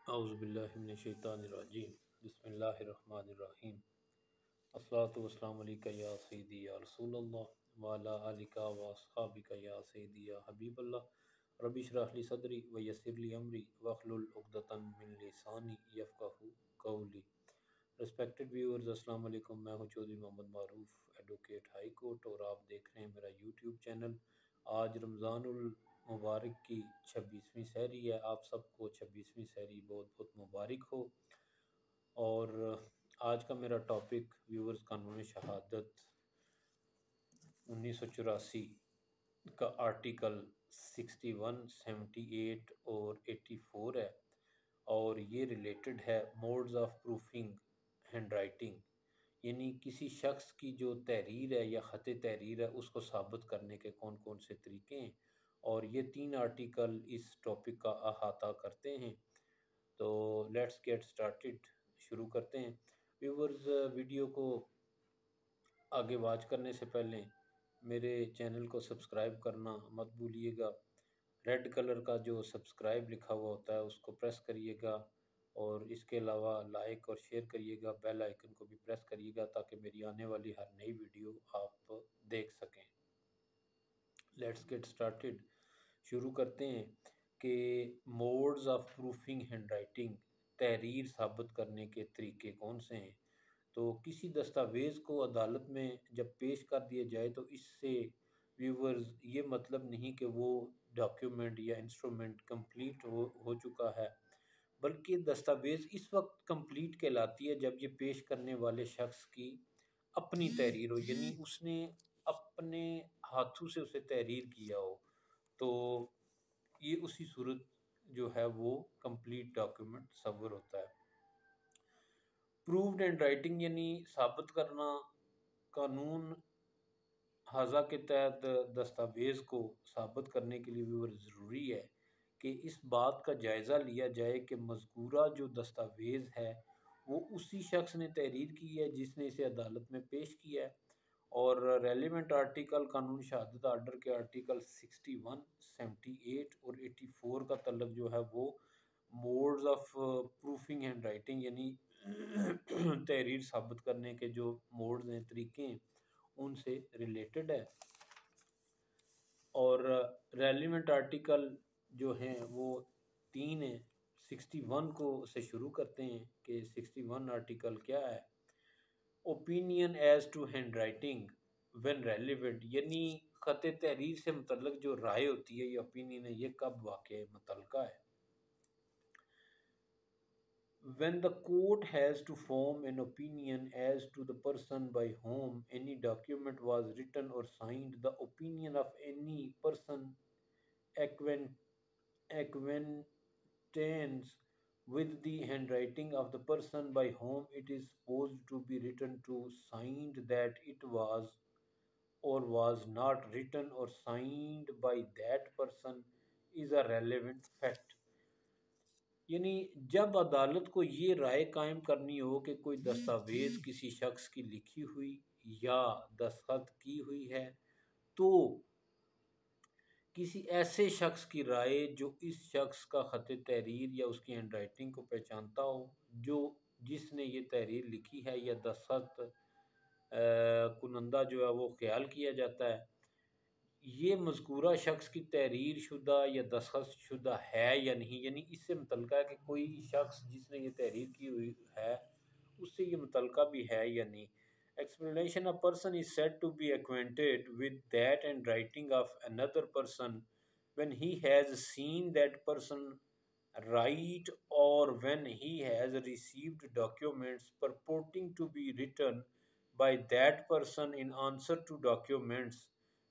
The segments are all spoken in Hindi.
औज़ुबिल्लाहिमिनश्शैतानिर्रजीम बिस्मिल्लाहिर्रहमानिर्रहीम अस्सलातु वस्सलामु अलैका या सय्यदी या रसूलल्लाह व अला आलिका व अस्हाबिका या सय्यदी या हबीबल्लाह रब्बि इश्रह ली सदरी व यस्सिर ली अमरी वहलुल उक़दतम मिन लिसानी यफ़क़हू क़ौली। रिस्पेक्टेड व्यूअर्स, अस्सलाम वालेकुम। मैं हूं Chaudhary Mohammad Maroof, advocate high court, और आप देख रहे हैं मेरा यूट्यूब चैनल। आज रमज़ानुल मुबारक की 26वीं सहरी है। आप सबको 26वीं सहरी बहुत बहुत मुबारक हो। और आज का मेरा टॉपिक व्यूअर्स कानून शहादत 1984 का आर्टिकल 61, 78 और 84 है। और ये रिलेटेड है modes of proofing hand writing, यानी किसी शख्स की जो तहरीर है या ख़त तहरीर है उसको साबित करने के कौन कौन से तरीके हैं। और ये 3 आर्टिकल इस टॉपिक का अहाता करते हैं। तो लेट्स गेट स्टार्टेड, शुरू करते हैं। व्यूवर्स, वीडियो को आगे वॉच करने से पहले मेरे चैनल को सब्सक्राइब करना मत भूलिएगा। रेड कलर का जो सब्सक्राइब लिखा हुआ होता है उसको प्रेस करिएगा, और इसके अलावा लाइक और शेयर करिएगा। बेल आइकन को भी प्रेस करिएगा ताकि मेरी आने वाली हर नई वीडियो आप देख सकें। लेट्स गेट स्टार्टेड, शुरू करते हैं कि modes of proofing hand writing, तहरीर साबित करने के तरीके कौन से हैं। तो किसी दस्तावेज़ को अदालत में जब पेश कर दिया जाए तो इससे व्यूवर्स ये मतलब नहीं कि वो डॉक्यूमेंट या इंस्ट्रूमेंट कंप्लीट हो चुका है, बल्कि दस्तावेज़ इस वक्त कंप्लीट कहलाती है जब ये पेश करने वाले शख्स की अपनी तहरीर हो, यानी उसने अपने हाथों से उसे तहरीर किया हो। तो ये उसी सूरत जो है वो कंप्लीट डॉक्यूमेंट सवर होता है। प्रूव्ड एंड राइटिंग यानी साबित करना, कानून हाजा के तहत दस्तावेज़ को साबित करने के लिए भी ज़रूरी है कि इस बात का जायज़ा लिया जाए कि मज़कूरा जो दस्तावेज़ है वो उसी शख्स ने तहरीर की है जिसने इसे अदालत में पेश किया है। और रेलिवेंट आर्टिकल कानून शहादत आर्डर के आर्टिकल 61, 78 और 84 का तलब जो है वो modes of proofing hand writing यानी तहरीर साबित करने के जो मोड्स हैं, तरीके हैं, उनसे रिलेटेड है। और रेलिवेंट आर्टिकल जो हैं वो 3 हैं। 61 को से शुरू करते हैं कि 61 आर्टिकल क्या है। Opinion as to handwriting when relevant, यानी ख़त तहरीर से मुतल्लक जो राय होती है, ये ओपिनियन है, ये कब वाक़ई मुतल्लका है। When the court has to form an opinion as to the person by whom any document was written or signed, the opinion of any person acquaint- acquaintance with the handwriting of the person by whom it is supposed to be written to, signed that it was or was not written or signed by that person, is a relevant fact। यानी जब अदालत को ये राय कायम करनी हो कि कोई दस्तावेज़ किसी शख्स की लिखी हुई या दस्तखत की हुई है, तो किसी ऐसे शख्स की राय जो इस शख्स का ख़त तहरीर या उसकी हैंड राइटिंग को पहचानता हो, जो जिसने ये तहरीर लिखी है या दस्तखत कुनंदा जो है वो ख्याल किया जाता है, ये मज़कूरा शख्स की तहरीर शुदा या दस्तखत शुदा है या नहीं, यानी इससे मुतल्लका है कि कोई शख्स जिसने ये तहरीर की हुई है उससे ये मुतल्लका भी है या नहीं। Explanation: a person is said to be acquainted with that and writing of another person when he has seen that person write, or when he has received documents purporting to be written by that person in answer to documents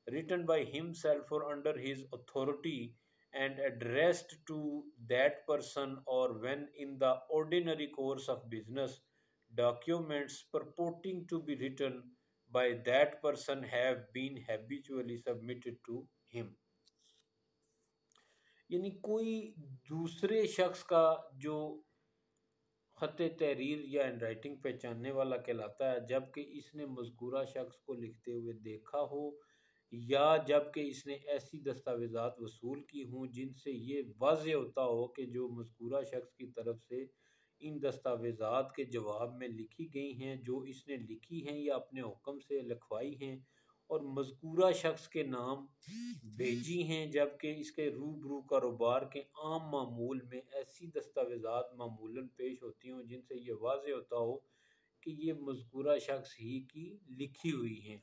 written by himself or under his authority and addressed to that person, or when in the ordinary course of business documents purporting to be written by that person have been habitually submitted to him। यानी कोई दूसरे शख्स का जो ख़त तहरीर या हैंड राइटिंग पहचानने वाला कहलाता है जबकि इसने मज़कूरा शख्स को लिखते हुए देखा हो या जबकि इसने ऐसी दस्तावेज़ात वसूल की हों जिनसे ये वाज़ेह होता हो कि जो मज़कूरा शख्स की तरफ से इन दस्तावेज़ात के जवाब में लिखी गई हैं, जो इसने लिखी हैं या अपने हुक्म से लिखवाई हैं और मज़कूरा शख्स के नाम भेजी हैं, जबकि इसके रूबरू कारोबार के आम मामूल में ऐसी दस्तावेज़ात मामूलन पेश होती हों जिनसे ये वाज़ेह होता हो कि ये मज़कूरा शख्स ही की लिखी हुई हैं।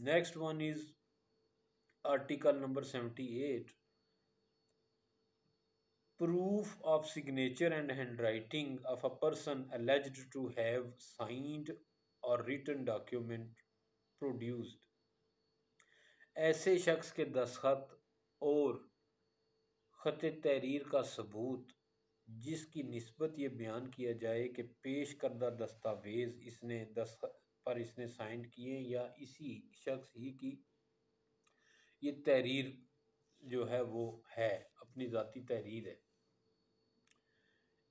Next one is article number 78, proof of signature and handwriting of a person alleged to have signed or written document produced। ऐसे शख्स के दस्तखत और खत तहरीर का सबूत जिसकी निस्बत ये बयान किया जाए कि पेश करदा दस्तावेज़ इसने दस्तखत पर इसने साइन किए या इसी शख्स ही की ये तहरीर जो है वो है, अपनी ज़ाती तहरीर है।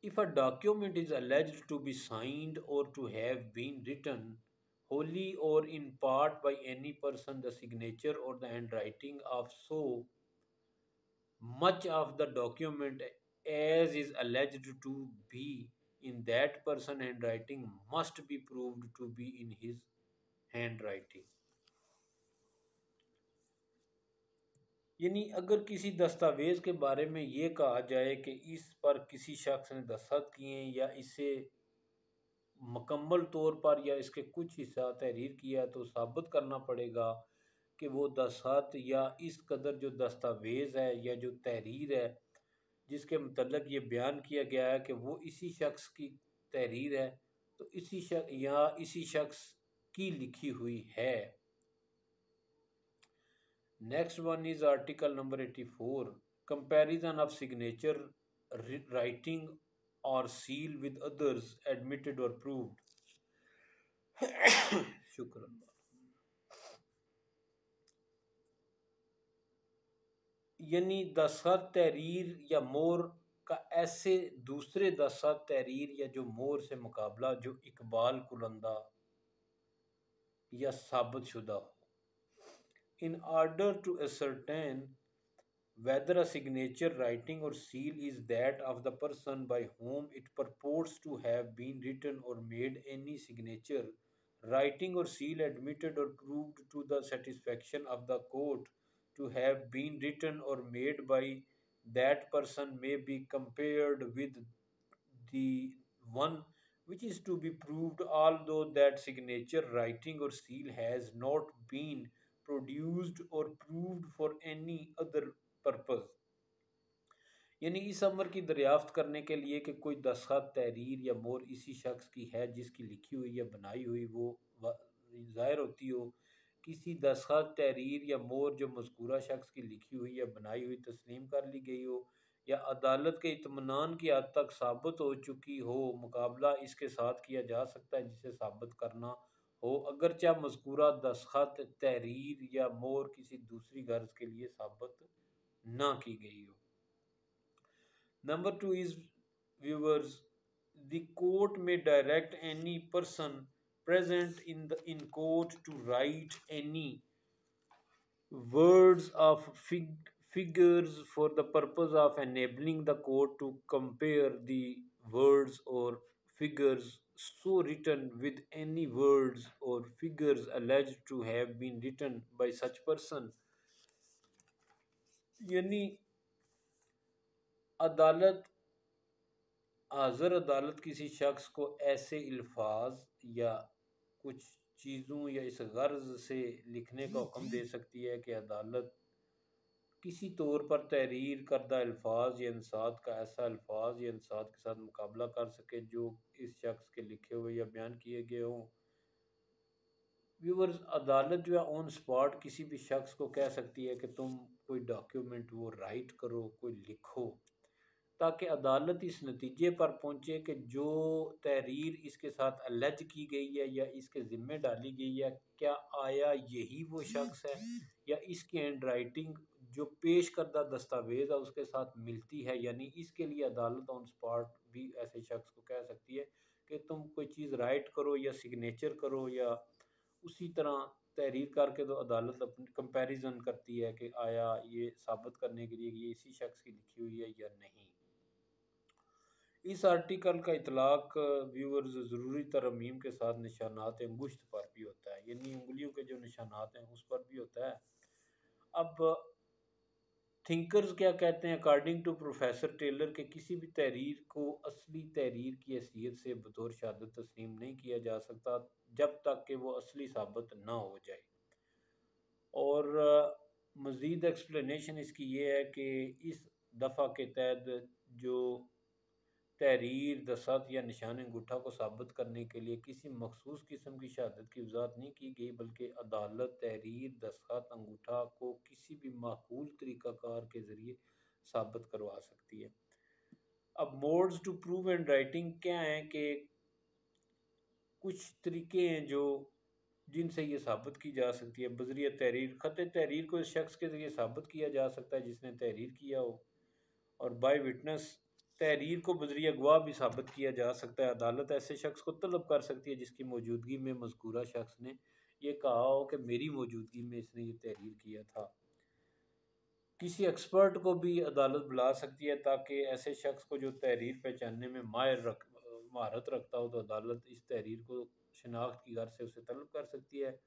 If a document is alleged to be signed or to have been written wholly or in part by any person, the signature or the handwriting of so much of the document as is alleged to be in that person handwriting must be proved to be in his handwriting। यानी अगर किसी दस्तावेज के बारे में ये कहा जाए कि इस पर किसी शख्स ने दस्तखत किए या इसे मुकम्मल तौर पर या इसके कुछ हिस्सा तहरीर किया, तो साबित करना पड़ेगा कि वो दस्तखत या इस कदर जो दस्तावेज़ है या जो तहरीर है जिसके मतलब ये बयान किया गया है कि वो इसी शख्स की तहरीर है, तो इसी शख्स या इसी शख्स की लिखी हुई है। Next one is article number 84, comparison of signature, writing or seal with others admitted or proved। शुक्र। यानी दस्तखत तहरीर या मोहर का ऐसे दूसरे दस्तखत तहरीर या जो मोहर से मुकाबला जो इकबाल कुलंदा या साबित शुदा हो। In order to ascertain whether a signature, writing or seal is that of the person by whom it purports to have been written or made, any signature, writing or seal admitted or proved to the satisfaction of the court to have been written or made by that person may be compared with the one which is to be proved, although that signature, writing or seal has not been produced or proved for any other purpose। यानी इस अमर की दरियाफ्त करने के लिए कि कोई दस्तखत तहरीर या मोहर इसी शख्स की है जिसकी लिखी हुई या बनाई हुई वो ज़ाहिर होती हो, किसी दस्तखत तहरीर या मोहर जो मज़कूरा शख्स की लिखी हुई या बनाई हुई तस्लीम कर ली गई हो या अदालत के इत्मीनान की हद तक साबित हो चुकी हो, मुकाबला इसके साथ किया जा सकता है जिसे साबित करना हो, अगरचे मज़कूरा दस्तखत तहरीर या मोहर किसी दूसरी गर्ज के लिए साबित ना की गई हो। Number two is, viewers, the court may direct any person present in court to write any words of figures for the purpose of enabling the court to compare the words or figures so written with any words or figures alleged to have been written by such person। यानी अदालत हाज़िर अदालत किसी शख्स को ऐसे अल्फाज या कुछ चीज़ों या इस गर्ज से लिखने का हुक्म दे सकती है कि अदालत किसी तौर पर तहरीर करदा अल्फाज या इंसात का ऐसा अल्फाज या इंसात के साथ मुकाबला कर सके जो इस शख्स के लिखे हुए या बयान किए गए हों। व्यूवर्स, अदालत जो है ऑन स्पॉट किसी भी शख्स को कह सकती है कि तुम कोई डॉक्यूमेंट वो राइट करो, कोई लिखो, ताकि अदालत इस नतीजे पर पहुंचे कि जो तहरीर इसके साथ अलज की गई है या इसके ज़िम्मे डाली गई है, क्या आया यही वो शख्स है या इसकी हैंड राइटिंग जो पेश करदा दस्तावेज़ है उसके साथ मिलती है। यानी इसके लिए अदालत ऑन स्पॉट भी ऐसे शख्स को कह सकती है कि तुम कोई चीज़ राइट करो या सिग्नेचर करो या उसी तरह तहरीर करके तो अदालत अपनी कंपैरिजन करती है कि आया ये साबित करने के लिए कि ये इसी शख्स की लिखी हुई है या नहीं। इस आर्टिकल का इतलाक व्यूअर्स ज़रूरी तरमीम के साथ निशानात अंगुश्त पर भी होता है, यानी उंगलियों के जो निशानात हैं उस पर भी होता है। अब थिंकर्स क्या कहते हैं, अकॉर्डिंग टू प्रोफेसर टेलर के किसी भी तहरीर को असली तहरीर की हैसियत से बतौर शहादत तस्लीम नहीं किया जा सकता जब तक कि वो असली साबित ना हो जाए। और मज़ीद एक्सप्लेनेशन इसकी ये है कि इस दफ़ा के तहत जो तहरीर, दस्तख़त या निशान अंगूठा को साबित करने के लिए किसी मखसूस किस्म की शहादत की वज़ाहत नहीं की गई, बल्कि अदालत तहरीर, दस्तख़त, अंगूठा को किसी भी माकूल तरीक़ाकार के ज़रिए साबित करवा सकती है। अब modes to prove handwriting क्या हैं कि कुछ तरीके हैं जो जिनसे ये साबित की जा सकती है। बज़रिया तहरीर, ख़त तहरीर को इस शख्स के ज़रिए साबित किया जा सकता है जिसने तहरीर किया हो। और बाय विटनेस, तहरीर को बजरिया गवाह भी साबित किया जा सकता है। अदालत ऐसे शख्स को तलब कर सकती है जिसकी मौजूदगी में मज़कूरा शख्स ने ये कहा हो कि मेरी मौजूदगी में इसने ये तहरीर किया था। किसी एक्सपर्ट को भी अदालत बुला सकती है ताकि ऐसे शख्स को जो तहरीर पहचानने में महारत रखता हो, तो अदालत इस तहरीर को शनाख्त की गर्ज से उसे तलब कर सकती है।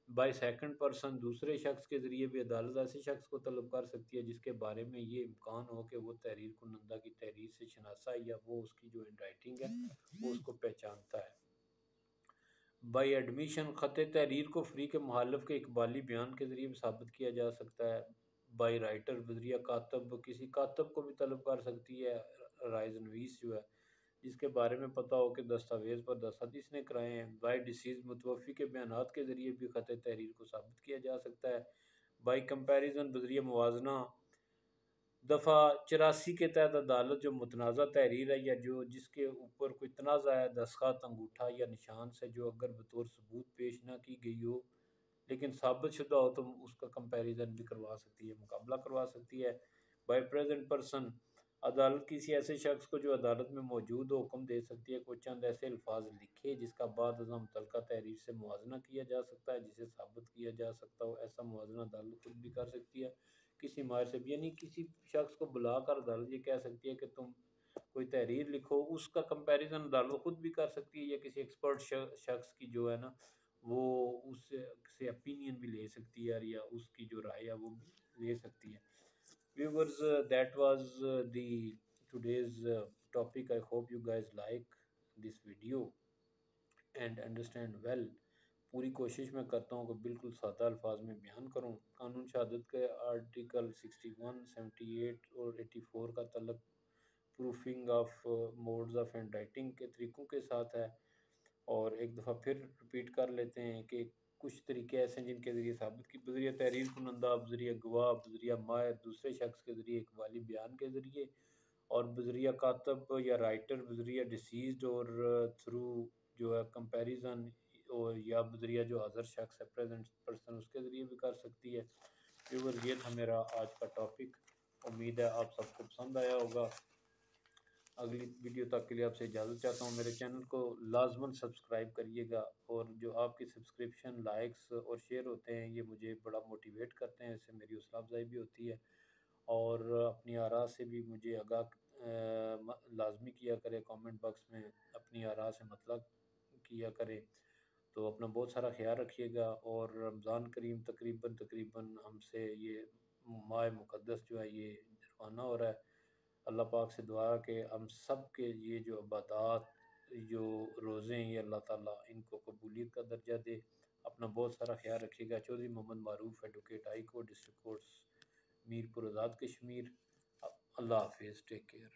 बाई सेकंड पर्सन, दूसरे शख्स के ज़रिए भी अदालत ऐसे शख्स को तलब कर सकती है जिसके बारे में ये इम्कान हो कि वो तहरीर कुनंदा की तहरीर से शनासा है या वो उसकी जो हैंड राइटिंग है वो उसको पहचानता है। बाई एडमिशन, ख़त तहरीर को फ्री के मुखालिफ के इकबाली बयान के ज़रिए भी साबित किया जा सकता है। बाई राइटर, बजरिया कातब, किसी कातब को भी तलब कर सकती है, राइज नवीस जो है जिसके बारे में पता हो कि दस्तावेज़ पर दस्तखत इसने कराए हैं। बाई डिसीज़, मुतवफ़ी के बयानात के ज़रिए भी ख़त तहरीर को साबित किया जा सकता है। बाई कंपैरिजन, बजरिया मुवाजना, दफ़ा 84 के तहत अदालत जो मुतनाज़ा तहरीर है या जो जिसके ऊपर कोई तनाज़ा है दस्तखत, अंगूठा या निशान से, जो अगर बतौर सबूत पेश ना की गई हो लेकिन साबित शुदा हो, तो उसका कंपैरिजन भी करवा सकती है, मुकाबला करवा सकती है। बाय प्रेजेंट पर्सन, अदालत किसी ऐसे शख्स को जो अदालत में मौजूद हो हुक्म दे सकती है कोई चंद ऐसे अल्फाज लिखे जिसका बाद अज़ां मुतलका तहरीर से मुवाजना किया जा सकता है, जिसे साबित किया जा सकता हो। ऐसा मुवाजना अदालत खुद भी कर सकती है किसी माहिर से भी, यानी किसी शख्स को बुलाकर अदालत ये कह सकती है कि तुम कोई तहरीर लिखो, उसका कंपैरिजन अदालत खुद भी कर सकती है, या किसी एक्सपर्ट शख्स की जो है ना वो उससे से ओपिनियन भी ले सकती है या उसकी जो राय है वो भी ले सकती है। Viewers, that was the today's topic. I hope you guys like this video and understand well. पूरी कोशिश मैं करता हूँ कि बिल्कुल सादा अल्फाज में बयान करूँ। कानून शहादत के आर्टिकल 61, 78 और 84 का तल्लुक proofing of modes of handwriting के तरीक़ों के साथ है। और एक दफ़ा फिर रिपीट कर लेते हैं कि कुछ तरीके ऐसे हैं जिनके ज़रिए साबित की, बज़रिया तहरीर कुनंदा, बज़रिया गवाह, बज़रिया माहिर, दूसरे शख्स के ज़रिए इकबाली बयान के ज़रिए, और बज़रिया कातब या राइटर, बज़रिया डिसीज़्ड, और थ्रू जो है कंपैरिजन, और या बज़रिया जो हाज़िर शख्स है प्रेजेंट पर्सन उसके ज़रिए भी कर सकती है। व्यूअर्स, ये था मेरा आज का टॉपिक। उम्मीद है आप सबको पसंद आया होगा। अगली वीडियो तक के लिए आपसे इजाज़त चाहता हूँ। मेरे चैनल को लाजमन सब्सक्राइब करिएगा, और जो आपकी सब्सक्रिप्शन, लाइक्स और शेयर होते हैं ये मुझे बड़ा मोटिवेट करते हैं, इससे मेरी हौसला अफजाई भी होती है। और अपनी आरा से भी मुझे आगाह लाजमी किया करें, कमेंट बॉक्स में अपनी आरा से मतलब किया करें। तो अपना बहुत सारा ख्याल रखिएगा। और रमज़ान करीम तकरीबन तकरीबन हमसे ये माह मुक़द्दस जो है ये रवाना हो रहा है। अल्लाह पाक से दुआ है कि हम सब के ये जो इबादत, जो रोज़े हैं, ये अल्लाह ताला इनको कबूलियत का दर्जा दे। अपना बहुत सारा ख्याल रखिएगा। Chaudhry Mohammad Maroof, advocate, high court, district courts, Mirpur, Azad Kashmir. Allah हाफिज़, टेक केयर।